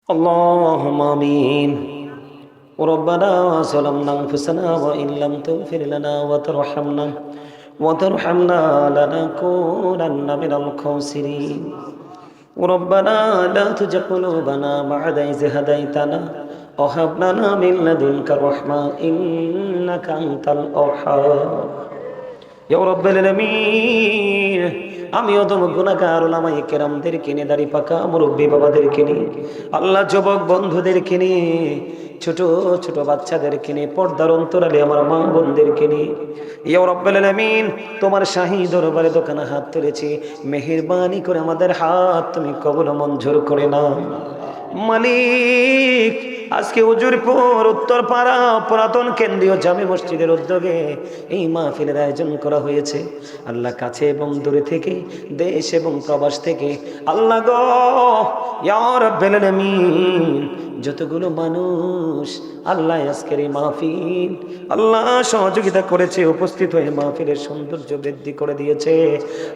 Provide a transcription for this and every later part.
اللهم آمين. ربنا ظلمنا أنفسنا وإن لم تغفر لنا وترحمنا لنكونن من الخاسرين. ربنا لا تزغ قلوبنا بعد إذ هديتنا وهب لنا من لدنك رحمة إنك أنت الوهاب. ইয়া রাব্বাল আলামিন, আমি অদম গুনাহগার ওলামায়ে কেরামদেরকে নিয়ে, দাড়ি পাকা মুরব্বী বাবাদেরকে নিয়ে, আল্লাহ যুবক বন্ধুদেরকে নিয়ে, ছোট ছোট বাচ্চাদেরকে নিয়ে, পর্দার অন্তরালে আমার মা বোনদেরকে নিয়ে, ইয়া রাব্বাল আলামিন, তোমার শাহী দরবারে দোকানে হাত তুলেছি। মেহেরবানি করে আমাদের হাত তুমি কবুল ও মঞ্জুর করে নাও মালিক। আজকে উজুরপুর উত্তরপাড়া পুরাতন কেন্দ্রীয় জামে মসজিদের উদ্যোগে এই মাহফিলের আয়োজন করা হয়েছে। আল্লাহ, কাছে এবং দূরে থেকে, দেশ এবং প্রবাস থেকে, আল্লাহ গো ইয়া রাব্বাল আলামিন, যতগুলো মানুষ আল্লাহ আজকের এই মাহফিল আল্লাহ সহযোগিতা করেছে, উপস্থিত হয়ে মাহফিলের সৌন্দর্য বৃদ্ধি করে দিয়েছে,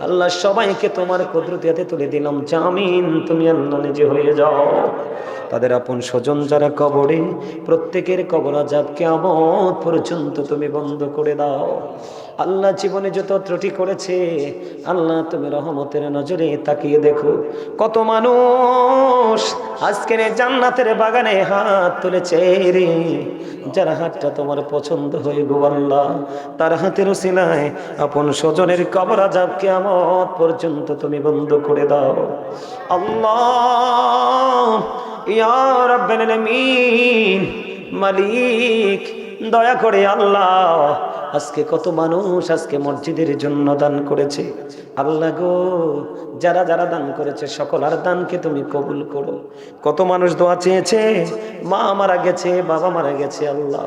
আল্লাহ সবাইকে তোমার কুদরতি হাতে তুলে দিলাম। জামিন তুমি আল্লাহ নিজে হয়ে যাও। তাদের আপন স্বজন যারা কবরে, প্রত্যেকের কবর আযাব কিয়ামত পর্যন্ত তুমি বন্ধ করে দাও। আল্লাহ, জীবনে যত ত্রুটি করেছে আল্লাহ তুমি রহমতের নজরে তাকিয়ে দেখো। কত মানুষ আজকের জান্নাতের বাগানে হাত তুলেছে রে, যারা হাতটা তোমার পছন্দ হয়ে গো আল্লাহ, তার হাতের উসিলায় আপন স্বজনের কবর আযাব কিয়ামত পর্যন্ত তুমি বন্ধ করে দাও। আল্লাহ ইয়া রাব্বাল আলামিন, মালিক দয়া করে আল্লাহ, আজকে কত মানুষ আজকে মসজিদের জন্য দান করেছে। আল্লাহ গো, যারা যারা দান করেছে সকলের দানকে তুমি কবুল করো। কত মানুষ দোয়া চেয়েছে, মা মারা গেছে, বাবা মারা গেছে, আল্লাহ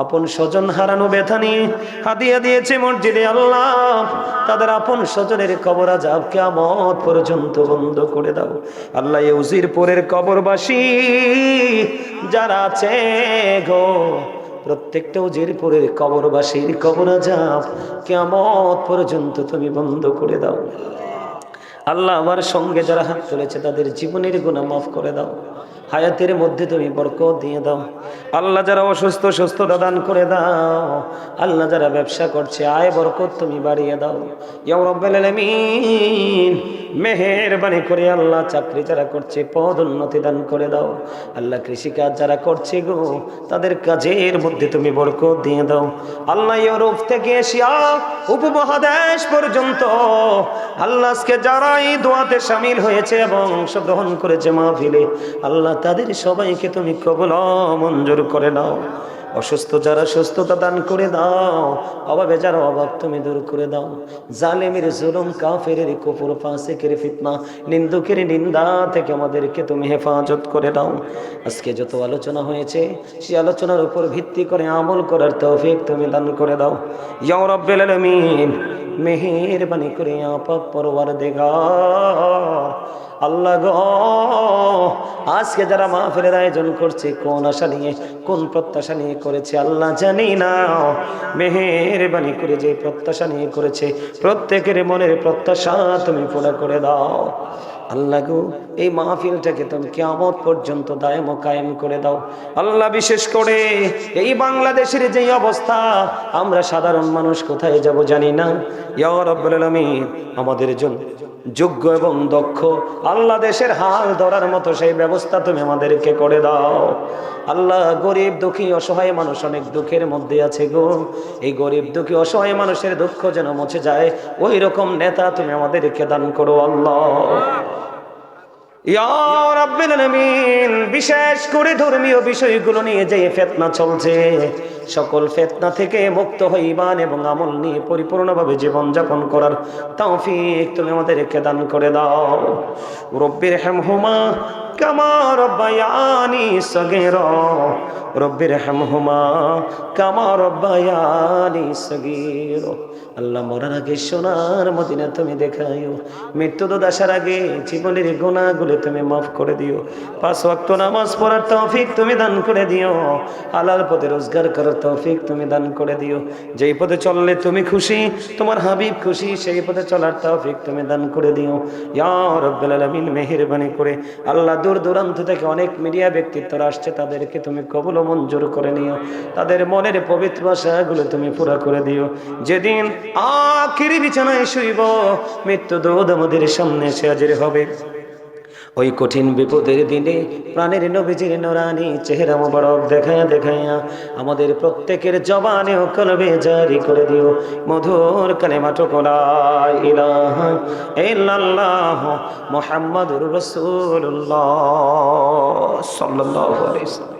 আপন স্বজন হারানো ব্যথা নিয়ে হাদিয়া দিয়েছে মসজিদে। আল্লাহ, তাদের আপন স্বজনের কবর আযাব কিয়ামত পর্যন্ত বন্ধ করে দাও। আল্লাহ, এই উজিরপুরের কবরবাসী যারা আছে গো, প্রত্যেকটা উজিরপুরের কবরবাসীর কবর আযাব কিয়ামত পর্যন্ত তুমি বন্ধ করে দাও। আল্লাহ, আমার সঙ্গে যারা হাত তুলেছে তাদের জীবনের গুনাহ মাফ করে দাও, হায়াতের মধ্যে তুমি বরকত দিয়ে দাও। আল্লাহ, যারা অসুস্থ সুস্থতা দান করে দাও। আল্লাহ, যারা ব্যবসা করছে আয় বরকত তুমি বাড়িয়ে দাও। ইয়া রাব্বাল আলামিন, মেহেরবানি করে আল্লাহ, চাকরি যারা করছে পদ উন্নতি দান করে দাও। আল্লাহ, কৃষিকাজ যারা করছে গো, তাদের কাজের মধ্যে তুমি বরকত দিয়ে দাও। আল্লাহ, ইউরোপ থেকে এশিয়া উপমহাদেশ পর্যন্ত আল্লাহ, আজকে যারা এই দোয়াতে শামিল হয়েছে এবং অংশগ্রহণ করেছে মাহফিলে, আল্লাহ তাদের সবাইকে তুমি কবুল ও মঞ্জুর করে নাও। অসুস্থ যারা সুস্থতা দান করে দাও, অভাবে যারা অভাব তুমি দূর করে দাও। জালেমের জুলুম, কাফেরের কুফর, ফাসিকের ফিতনা, নিন্দুকের নিন্দা থেকে আমাদেরকে তুমি হেফাজত করে দাও। আজকে যত আলোচনা হয়েছে সেই আলোচনার উপর ভিত্তি করে আমল করার তৌফিক তুমি দান করে দাও। ইয়া রাব্বাল আলামিন, মেহেরবানি করে আপা পরওয়ারদিগার আল্লাহ গো, আজকে যারা মাহফিলের আয়োজন করছে কোন আশা নিয়ে, কোন প্রত্যাশা নিয়ে করেছে আল্লাহ জানি না। মেহেরবানি করে যে প্রত্যাশা নিয়ে করেছে প্রত্যেকের মনের প্রত্যাশা তুমি পুরা করে দাও। আল্লাহ গো, এই মাহফিলটাকে তুমি কিয়ামত পর্যন্ত দায়েম ও কায়েম করে দাও। আল্লাহ, বিশেষ করে এই বাংলাদেশের যে অবস্থা, আমরা সাধারণ মানুষ কোথায় যাব জানি না। ইয়া রাব্বাল আলামিন, আমাদের জন্য যোগ্য এবং দক্ষ আল্লাহ দেশের হাল ধরার মতো সেই ব্যবস্থা তুমি আমাদেরকে করে দাও। আল্লাহ, গরিব দুঃখী অসহায় মানুষ অনেক দুঃখের মধ্যে আছে গো, এই গরিব দুঃখী অসহায় মানুষের দুঃখ যেন মুছে যায়, ওই রকম নেতা তুমি আমাদেরকে দান করো আল্লাহ। ইয়া রাব্বাল আলামিন, বিশেষ করে ধর্মীয় বিষয়গুলো নিয়ে যে ফিতনা চলছে, সকল ফিতনা থেকে মুক্ত হয়ে ঈমান এবং আমল নিয়ে পরিপূর্ণভাবে জীবন যাপন করার তৌফিক তুমি আমাদেরকে দান করে দাও। রব্বির হামহুমা কামা রব্বায়ানি সগীরা, রব্বির হামহুমা কামা রব্বায়ানি সগীরা। আল্লাহ, মরার আগে সোনার মদিনা তুমি দেখাইও, মৃত্যু তো আসার আগে জীবনের গুনাহগুলো তুমি মাফ করে দিও। 5 ওয়াক্ত নামাজ পড়ার তৌফিক তুমি দান করে দিও, হালাল পথে রোজগার করার তৌফিক তুমি দান করে দিও। যেই পথে চললে তুমি খুশি, তোমার হাবিব খুশি, সেই পথে চলার তৌফিক তুমি দান করে দিও ইয়া রাব্বুল আলামিন। মেহেরবানি করে আল্লাহ, দূর দূরান্ত থেকে অনেক মিডিয়া ব্যক্তিত্বরা আসছে, তাদেরকে তুমি কবুল ও মঞ্জুর করে নিও। তাদের মনের পবিত্র আশাগুলো তুমি পুরা করে দিও। যেদিন আখিরি বিছানায় শুইব, মৃত্যু দূত আমাদের সামনে এসে হাজির হবে, ওই কঠিন বিপদের দিনে প্রাণের নবীজির নূরানী চেহারা মোবারক দেখায়া দেখায়া আমাদের প্রত্যেকের জবানে ও কলবে জারি করে দিও মধুর কালেমাটুকু লা ইলাহা ইল্লাল্লাহ মুহাম্মাদুর রাসূলুল্লাহ সাল্লাল্লাহু আলাইহি ওয়াসাল্লাম।